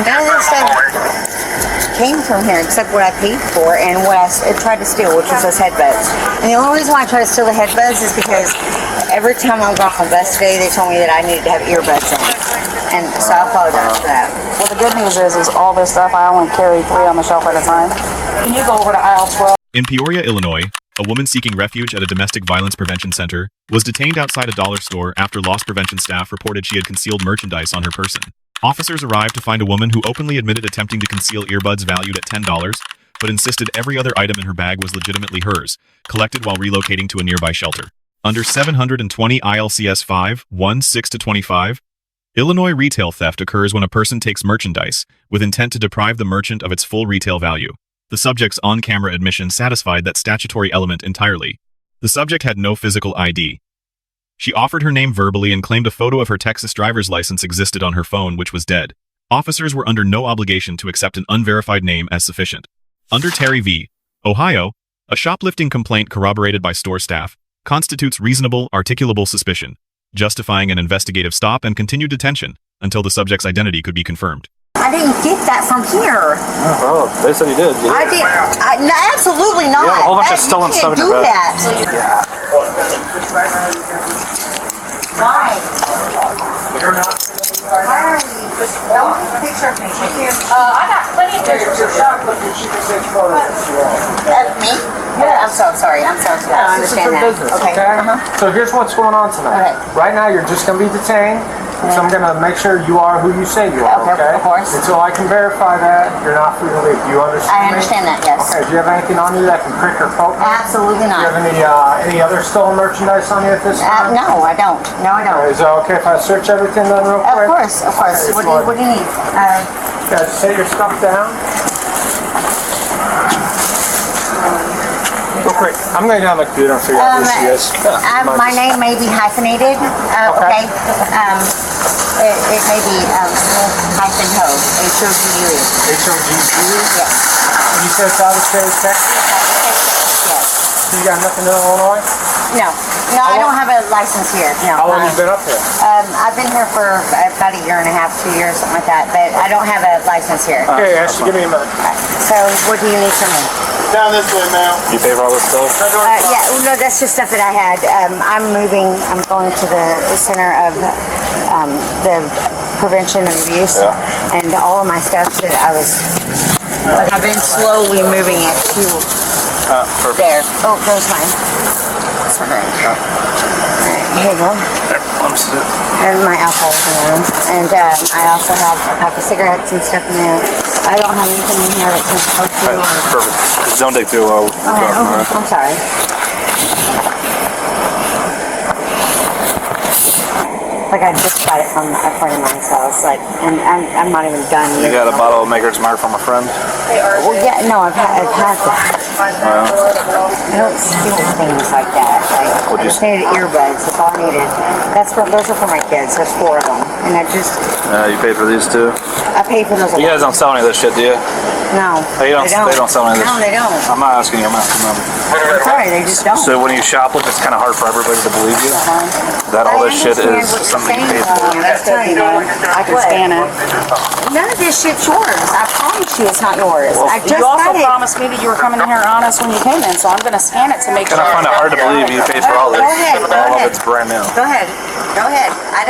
none of this stuff came from here except what I paid for and what I tried to steal, which was those headbuds. And the only reason why I tried to steal the headbuds is because every time I got on the bus today, they told me that I needed to have earbuds in. And so I apologize for that. Well, the good news is all this stuff, I only carry 3 on the shelf at a time. Can you go over to aisle 12? In Peoria, Illinois, a woman seeking refuge at a domestic violence prevention center was detained outside a dollar store after loss prevention staff reported she had concealed merchandise on her person. Officers arrived to find a woman who openly admitted attempting to conceal earbuds valued at $10, but insisted every other item in her bag was legitimately hers, collected while relocating to a nearby shelter. Under 720 ILCS 5:1-6-25, Illinois retail theft occurs when a person takes merchandise with intent to deprive the merchant of its full retail value. The subject's on-camera admission satisfied that statutory element entirely. The subject had no physical ID. She offered her name verbally and claimed a photo of her Texas driver's license existed on her phone, which was dead. Officers were under no obligation to accept an unverified name as sufficient. Under Terry v. Ohio, a shoplifting complaint corroborated by store staff constitutes reasonable, articulable suspicion, justifying an investigative stop and continued detention until the subject's identity could be confirmed. I didn't get that from here. Oh, they said you did. I did. No, absolutely not. You have a whole bunch of stolen stuff in your bag. Yeah. Why? You're not. Don't take a picture of me. I got plenty of pictures of Me? Yeah, I'm so sorry. I'm so sorry. I understand that. Business, okay? So here's what's going on tonight. Okay. Right now, you're just going to be detained. So I'm going to make sure you are who you say you are, okay? Of course. Until I can verify that, you're not free to leave. Do you understand I understand that, yes. Okay, do you have anything on you that can prick or poke me? Absolutely Do you not. have any other stolen merchandise on you at this time? No, I don't. No, I don't. Is it okay if I search everything then real quick? Of course, of course. Okay, What do you need? yeah, just set your stuff down. Real quick, I'm going to get on the computer and figure out who she is. My name may be hyphenated, okay? It may be hyphen ho, H-O-G-U-E. H-O-G-U? Yes. You said it's out of state, Texas? Yes. You got nothing in Illinois? No, I don't have a license here. No. How long have you been up here? I've been here for about a year and a half, 2 years, something like that, but I don't have a license here. Okay, Ashley, give me a minute. So what do you need from me? Down this way, ma'am. You pay for all this stuff? Yeah, no, that's just stuff that I had. I'm moving. I'm going to the center of the prevention of abuse, and all of my stuff that I've been slowly moving it to there. Oh, there's mine. That's not right. Here you go. And my alcohol in there. And I also have a pack of cigarettes and stuff in there. I don't have anything in here that can help you. Perfect. Just don't take too long. Okay, I'm sorry. Like I just got it from a friend of mine, so I was like, and I'm not even done yet. You got a bottle of Maker's Mark from a friend? Well, yeah, no, I've had that. I don't steal things like that. Like, I just needed earbuds. That's all I needed. Those are for my kids. There's 4 of them, and I just. You paid for these too? I paid for those. You guys don't sell any of this shit, do you? No. They don't sell any of this. No, they don't. I'm not asking you. I'm asking them. I'm sorry, they just don't. So when you shoplift, it's kind of hard for everybody to believe you. That all this shit is something you paid for. That's right. I can scan it. None of this shit's yours. I promise you it's not yours. I just You also got it. promised me that you were coming in here honest when you came in, so I'm going to scan it to make sure. I find it hard to believe you paid for all this. Go ahead. All of it's brand new. Go ahead. Go ahead. I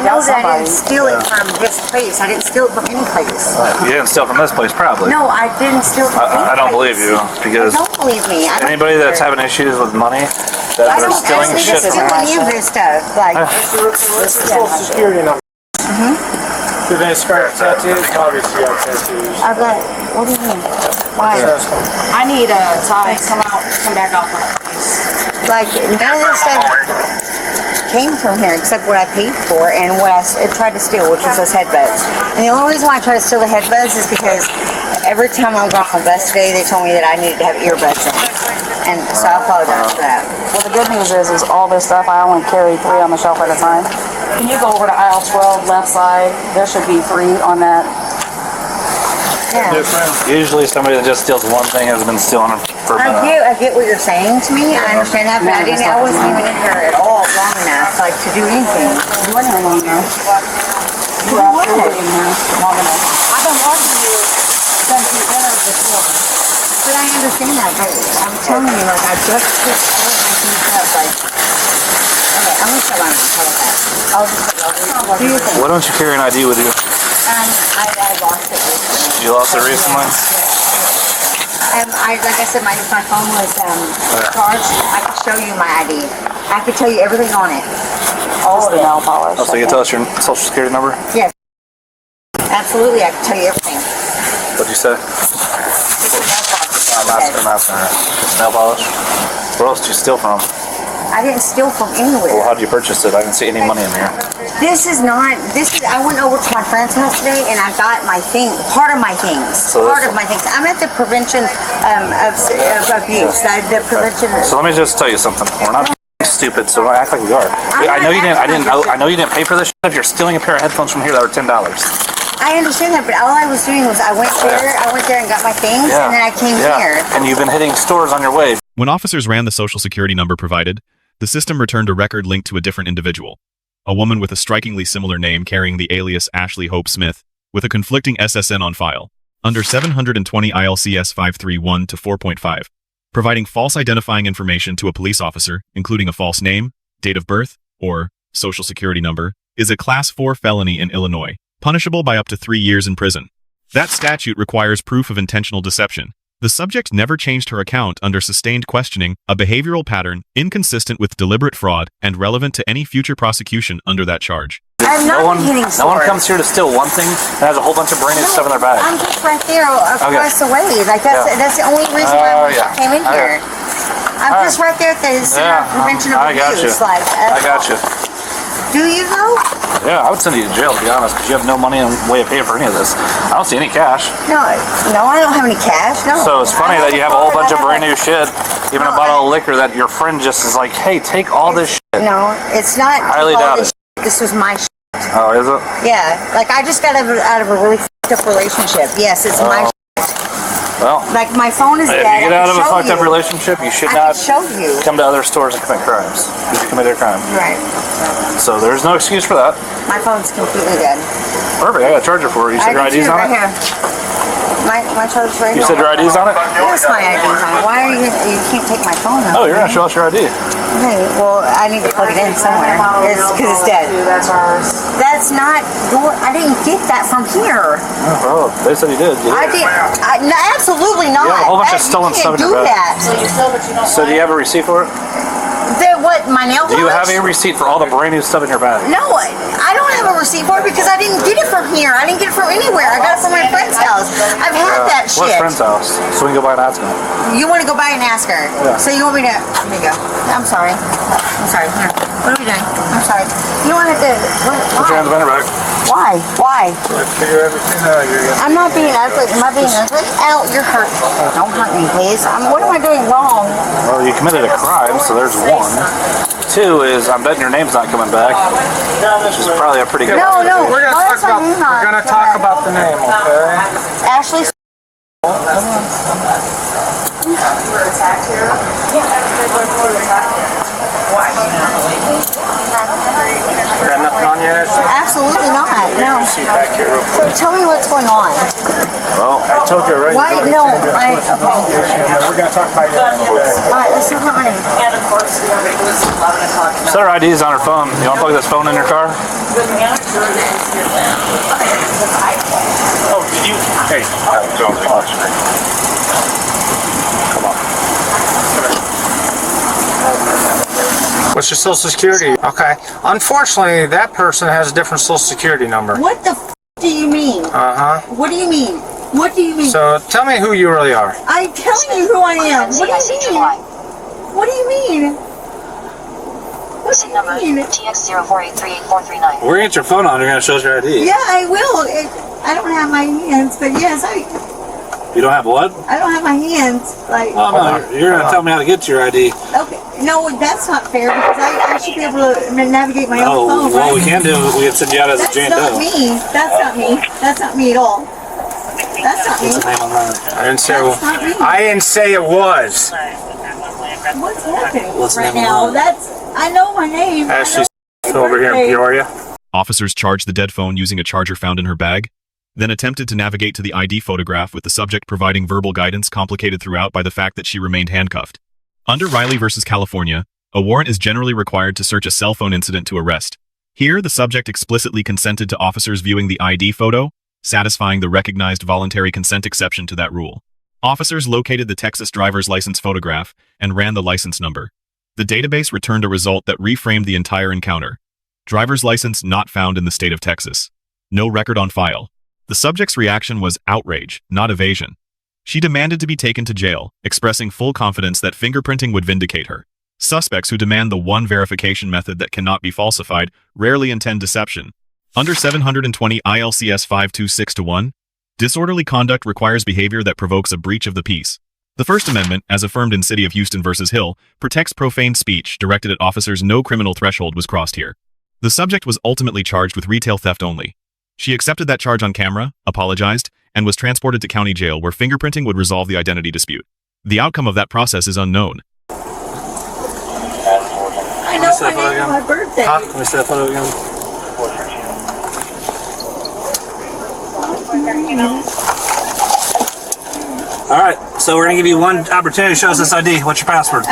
know that I didn't steal it from this place. I didn't steal it from any place. You didn't steal from this place, probably. No, I didn't steal it from any I don't place. believe you, because Don't believe me. anybody that's having issues with money, that they're stealing shit from stealing you this stuff. Like, this is Social Security number. Do they scar tattoos? Obviously, you have tattoos. I've got. What do you mean? Why? I need Tommy to come back off my face. Like, none of this stuff came from here except what I paid for and what I tried to steal, which was those headbuds. And the only reason why I tried to steal the headbuds is because every time I got on the bus today, they told me that I needed to have earbuds in. And so I apologize for that. Well, the good news is all this stuff, I only carry 3 on the shelf at a time. Can you go over to aisle 12, left side? There should be 3 on that. Yeah. Usually somebody that just steals one thing has been stealing them for a minute. I get what you're saying to me. I understand that, but I wasn't even in here at all long enough, like, to do anything. You weren't here long enough. You were absolutely in here long enough. But I understand that, but I'm telling you, like, I just put all of my things up, like, okay, I'm gonna shut my mouth, how about that? I'll just put what do you think? Why don't you carry an ID with you? I lost it recently. You lost it recently? Like I said, my phone was charged. I could show you my ID. I could tell you everything on it. All of it. Nail polish. Oh, so you can tell us your social security number? Yes. Absolutely, I can tell you everything. What'd you say? It's a nail polish. I'm asking her. It's nail polish? Where else did you steal from? I didn't steal from anywhere. Well, how'd you purchase it? I didn't see any money in here. I went over to my friend's house today and I got my part of my things. I'm at the prevention of abuse. The prevention. So let me just tell you something. We're not stupid, so don't act like we are. I know you didn't pay for this shit. If you're stealing a pair of headphones from here that were $10. I understand that, but all I was doing was I went there and got my things, and then I came here. And you've been hitting stores on your way. When officers ran the social security number provided, the system returned a record linked to a different individual, a woman with a strikingly similar name carrying the alias Ashley Hope Smith, with a conflicting SSN on file, under 720 ILCS 531 to 4.5, providing false identifying information to a police officer, including a false name, date of birth, or social security number, is a Class 4 felony in Illinois, punishable by up to 3 years in prison. That statute requires proof of intentional deception. The subject never changed her account under sustained questioning, a behavioral pattern inconsistent with deliberate fraud and relevant to any future prosecution under that charge. No one comes here to steal one thing and has a whole bunch of brand new stuff in their bag. I'm just right there across the way. Like that's the only reason why I came in here. I'm just right there at the Center of Prevention of Abuse. I got you. Do you though? Yeah, I would send you to jail, to be honest, because you have no money and way of paying for any of this. I don't see any cash. No, I don't have any cash. No. So it's funny that you have a whole bunch of brand new shit, even a bottle of liquor that your friend just is like, hey, take all this shit. No, it's not. Highly doubt it. This was my shit. Oh, is it? Yeah, like I just got out of a really fucked up relationship. Yes, it's my shit. Well, like my phone is dead. If you get out of a fucked up relationship, you should not come to other stores and commit crimes. You should commit a crime. Right. So there's no excuse for that. My phone's completely dead. Perfect. I got a charger for it. You said your ID's on it? Here. My charger's right here. You said your ID's on it? Yes, my ID's on it. Why are you can't take my phone out? Oh, you're going to show us your ID. Okay, well, I need to plug it in somewhere. It's because it's dead. That's ours. That's not I didn't get that from here. Oh, they said you did. I did. No, absolutely not. You have a whole bunch of stolen stuff in your bag. So do you have a receipt for it? What, my nail polish? Do you have a receipt for all the brand new stuff in your bag? No, I don't have a receipt for it because I didn't get it from here. I didn't get it from anywhere. I got it from my friend's house. I've had that shit. What friend's house? So we can go by and ask her. You want to go by and ask her? Yeah. So you want me to... Let me go. I'm sorry. Here. What are we doing? I'm sorry. You don't have to... Put your hands behind your back. Why? Let's figure everything out here. I'm not being ugly. Am I being ugly? Ow, you're hurt. Don't hurt me, please. What am I doing wrong? Well, you committed a crime, so there's one. Two is, I'm betting your name's not coming back, which is probably a pretty good... No, We're gonna talk about the name, okay? Ashley. Got nothing on you, Ashley? Absolutely not. No. See back here real So tell me what's going on. Well, I told you already. Why? No. Okay. We're gonna talk about it. Alright, let's talk about my name. so her ID is on her phone. You want to plug this phone in your car? Oh, did you? Hey, Come on. What's your social security? Okay. Unfortunately, that person has a different social security number. What the f do you mean? What do you mean? What do you mean? So tell me who you really are. I'm telling you who I am. What do you mean? What do you mean? What do you mean? We're going to get your phone on. You're going to show us your ID. Yeah, I will. I don't have my hands, but yes, You don't have what? I don't have my hands. Like. Oh, no. You're going to tell me how to get to your ID. Okay. No, that's not fair because I should be able to navigate my own phone. Well, right? we can do it. We can send you out as a Jane Doe. That's not me. That's not me. That's not me at all. That's not me. What's the name on that? I didn't say it was. What's happening What's the right name now? on that? I know my name. Ashley's over here in Peoria. Officers charged the dead phone using a charger found in her bag. then attempted to navigate to the ID photograph with the subject providing verbal guidance complicated throughout by the fact that she remained handcuffed. Under Riley v. California, a warrant is generally required to search a cell phone incident to arrest. Here, the subject explicitly consented to officers viewing the ID photo, satisfying the recognized voluntary consent exception to that rule. Officers located the Texas driver's license photograph and ran the license number. The database returned a result that reframed the entire encounter. Driver's license not found in the state of Texas. No record on file. The subject's reaction was outrage, not evasion. She demanded to be taken to jail, expressing full confidence that fingerprinting would vindicate her. Suspects who demand the one verification method that cannot be falsified rarely intend deception. Under 720 ILCS 526-1, disorderly conduct requires behavior that provokes a breach of the peace. The First Amendment, as affirmed in City of Houston v. Hill, protects profane speech directed at officers. No criminal threshold was crossed here. The subject was ultimately charged with retail theft only. She accepted that charge on camera, apologized, and was transported to county jail where fingerprinting would resolve the identity dispute. The outcome of that process is unknown. I know my name and my birthday. Huh? Let me see that photo again. All right, so we're gonna give you one opportunity to show us this ID. What's your password? It's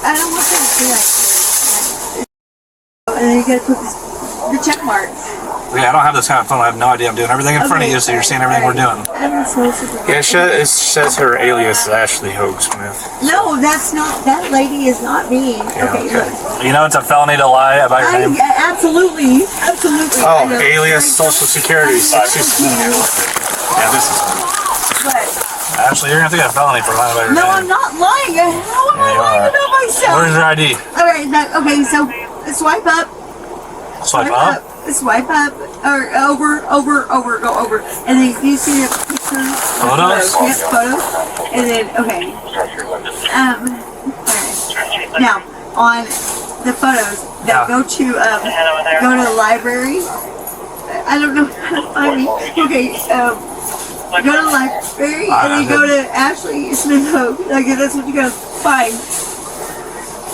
I don't want them to do that. And then you gotta put the check marks. Yeah, I don't have this kind of phone. I have no idea. I'm doing everything in front of you, so you're seeing everything we're doing. Yeah, it says her alias is Ashley Hoagsmith. No, that's not. That lady is not me. Yeah, okay, okay. look. You know it's a felony to lie about your name? Absolutely. Oh, alias Social Security. Yeah, this is. But, Ashley, you're gonna have to get a felony for lying about your no, name. I'm not lying. How am I you lying are. about myself? Where's your ID? Okay, so swipe up. Swipe up. Swipe up, or over, go over, and then you see the picture. Photos? Yes, photos, and then okay. Okay. Now on the photos, Yeah. go to the library. I don't know how to find me. Okay, go to the library and then go to Ashley Smith Hope. Okay, that's what you gotta find.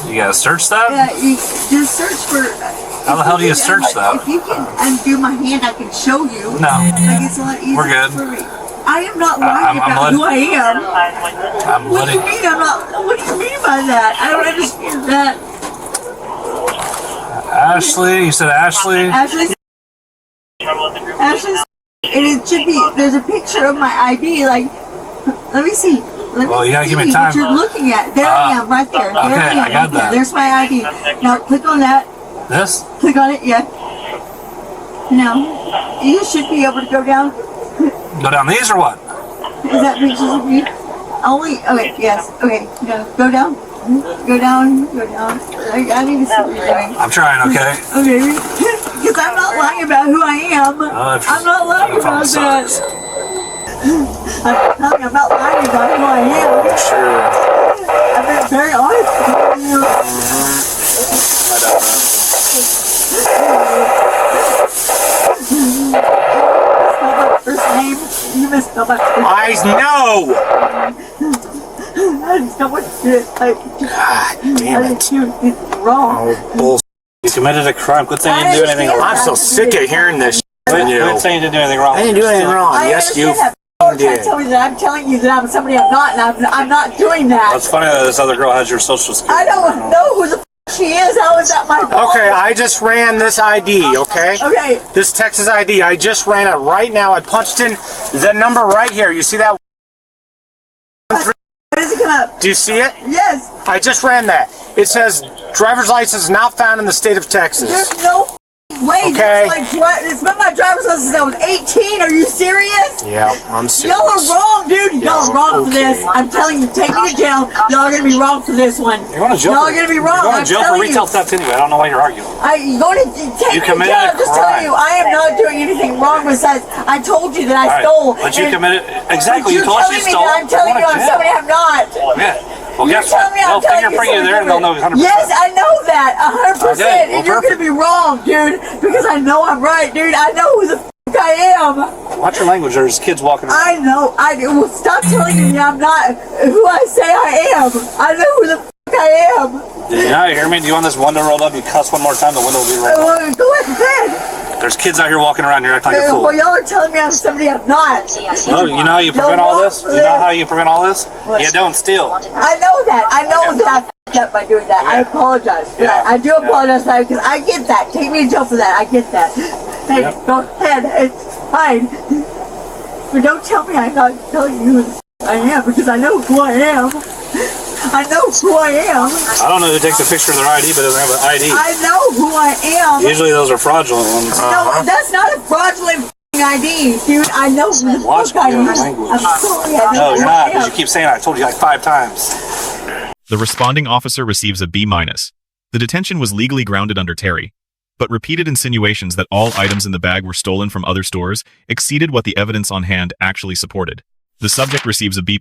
You gotta search that? You just search for. How the hell do you search that? If you can undo my hand, I can show you. No. Like it's a lot easier We're good. for me. I am not lying about who I am. I'm What do you letting. mean I'm not? What do you mean by that? I don't understand that. Ashley, you said Ashley? Ashley's. And it should be. There's a picture of my ID. Like, let me see. Well, you gotta give me time. What you're looking at. There I am, right there. There Okay, I am. I got right there. that. There's my ID. Now click on that. This? Click on it. Yeah. Now you should be able to go down. Go down these or what? Is that pictures of me? Only. Okay. Yes. Okay. No. Go down. Go down. Go down. I need to see what you're doing. I'm trying, okay? Okay. Because I'm not lying about who I am. I'm not lying about that. I'm not lying about who I am. Sure. I've been very honest with you. Spell my first name. You misspelled my first name. I know! I just don't want to. God damn I it. didn't do anything wrong. Oh, bull. You committed a crime. Quit saying you didn't do anything wrong. I'm so sick of hearing this from you. Quit saying you didn't do anything wrong. I didn't do anything wrong. I Yes, you understand that. f***ing Trying to did. tell me that I'm telling you that I'm somebody I'm not, and I'm not doing that. It's funny that this other girl has your social security. I don't know who the she is. How is that my fault? Okay, I just ran this ID, okay? Okay. This Texas ID, I just ran it right now. I punched in the number right here. You see that? What does it come up? Do you see it? Yes. I just ran that. It says driver's license not found in the state of Texas. There's no way. Okay. It's been my driver's license since I was 18. Are you serious? Yeah, I'm serious. Y'all are wrong, dude. Y'all are wrong for this. okay. I'm telling you, take me to jail. Y'all are gonna be wrong for this one. You're going to jail. Y'all are gonna be wrong. You're going I'm to jail for telling retail you. theft anyway. I don't know why you're arguing. I'm going to take You me to committed jail. a I'm just telling crime. you, I am not doing anything wrong besides I told you that I All right, stole. but you and- committed But exactly. You you're told us you telling me stole. that I'm telling you You're I'm going to somebody jail. I'm not. Yeah. Well, You're guess what? telling me I'm They'll telling you fingerprint you there, and something they'll know 100%. Yes, I know that 100%, Okay, well, and you're gonna be wrong, dude, because I know I'm right, dude. I know who the f I am. Watch your language. There's kids walking around. I know. I do. Well, stop telling me I'm not who I say I am. I know who the f I am. Did you not hear me? Do you want this window rolled up? You cuss one more time, the window will be rolled up. Go ahead. There's kids out here walking around here acting like a fool. Well, y'all are telling me I'm somebody I'm not. Oh, you know how you prevent all this? You know how you prevent all this? You don't steal. I know that. I know that I f***ed up by doing that. I apologize for that. I do apologize for that because I get that. Take me to jail for that. I get that. Hey, go ahead. It's fine. But don't tell me I'm not telling you who I am because I know who I am. I know who I am. I don't know who takes a picture of their ID but doesn't have an ID. I know who I am. Usually those are fraudulent ones. No, that's not a fraudulent ID, dude. I know who the fuck I am. I'm sorry. I know No, you're who I not, am. because you keep saying I told you like 5 times. The responding officer receives a B-. The detention was legally grounded under Terry, but repeated insinuations that all items in the bag were stolen from other stores exceeded what the evidence on hand actually supported. The subject receives a B+.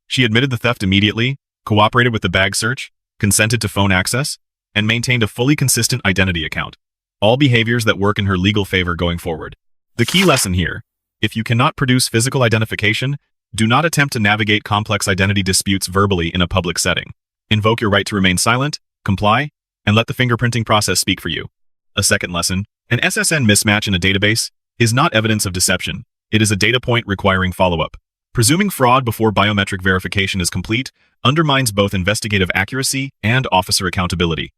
She admitted the theft immediately, cooperated with the bag search, consented to phone access, and maintained a fully consistent identity account. All behaviors that work in her legal favor going forward. The key lesson here: if you cannot produce physical identification, do not attempt to navigate complex identity disputes verbally in a public setting. Invoke your right to remain silent, comply, and let the fingerprinting process speak for you. A second lesson: an SSN mismatch in a database is not evidence of deception. It is a data point requiring follow-up. Presuming fraud before biometric verification is complete undermines both investigative accuracy and officer accountability.